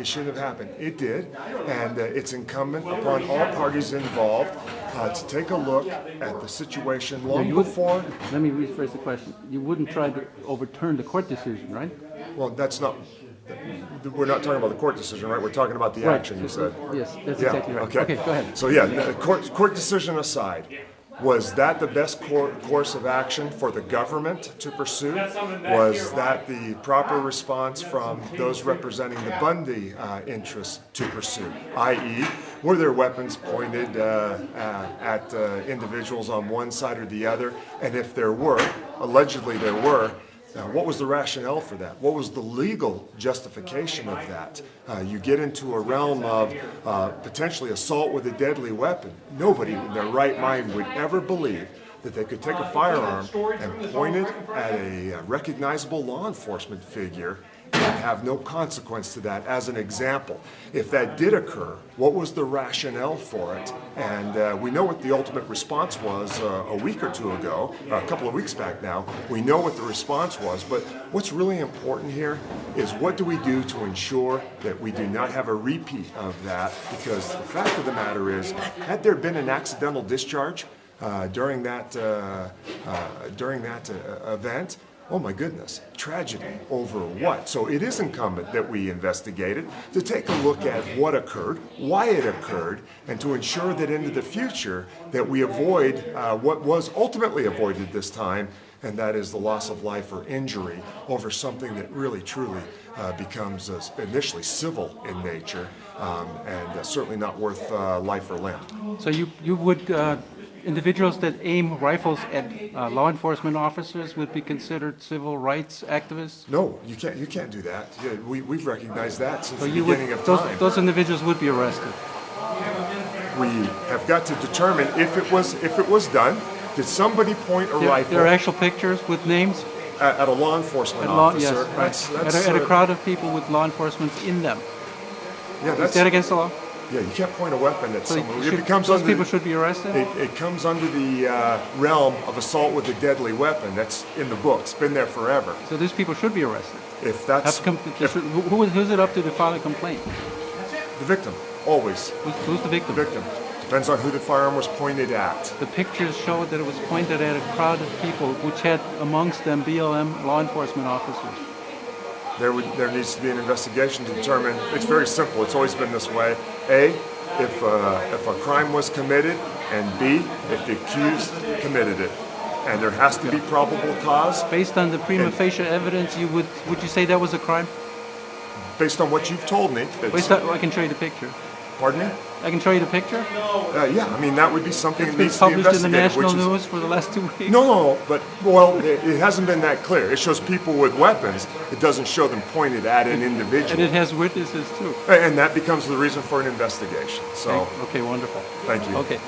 It shouldn't have happened. It did, and it's incumbent upon all parties involved to take a look at the situation long before. Let me rephrase the question. You wouldn't try to overturn the court decision, right? Well, that's not. We're not talking about the court decision, right? We're talking about the action. You said. Yes, that's exactly right. Okay, go ahead. So yeah, the court decision aside. Was that the best course of action for the government to pursue? Was that the proper response from those representing the Bundy interests to pursue? I.e., were there weapons pointed at individuals on one side or the other? And if there were, allegedly there were, what was the rationale for that? What was the legal justification of that? You get into a realm of potentially assault with a deadly weapon. Nobody in their right mind would ever believe that they could take a firearm and point it at a recognizable law enforcement figure and have no consequence to that. As an example, if that did occur, what was the rationale for it? And we know what the ultimate response was a week or two ago, a couple of weeks back now. We know what the response was, but what's really important here is what do we do to ensure that we do not have a repeat of that? Because the fact of the matter is, had there been an accidental discharge during that event, oh my goodness, tragedy over what? So it is incumbent that we investigate it, to take a look at what occurred, why it occurred, and to ensure that into the future that we avoid what was ultimately avoided this time, and that is the loss of life or injury over something that really truly becomes initially civil in nature and certainly not worth life or limb. So you would individuals that aim rifles at law enforcement officers would be considered civil rights activists? No, you can't. You can't do that. Yeah, we've recognized that since the beginning of time. Those individuals would be arrested. We have got to determine if it was done. Did somebody point a rifle? There are actual pictures with names at a law enforcement officer. Yes, right. At a crowd of people with law enforcement in them. Yeah, is that against the law? Yeah, you can't point a weapon at someone. Those people should be arrested? It comes under the realm of assault with a deadly weapon. That's in the books, been there forever. So these people should be arrested? If that's... Who's it up to file a complaint? The victim, always. Who's the victim? The victim. Depends on who the firearm was pointed at. The pictures showed that it was pointed at a crowd of people which had amongst them BLM law enforcement officers. There needs to be an investigation to determine. It's very simple. It's always been this way. A, if a crime was committed, and B, if the accused committed it, and there has to be probable cause. Based on the prima facie evidence, would you say that was a crime? Based on what you've told me. I can show you the picture. Pardon me? I can show you the picture? Yeah, I mean, that would be something that needs to be investigated. Published in the national news for the last 2 weeks? No, but, well, it hasn't been that clear. It shows people with weapons. It doesn't show them pointed at an individual. And it has witnesses, too. And that becomes the reason for an investigation. So. Okay, wonderful. Thank you. Okay.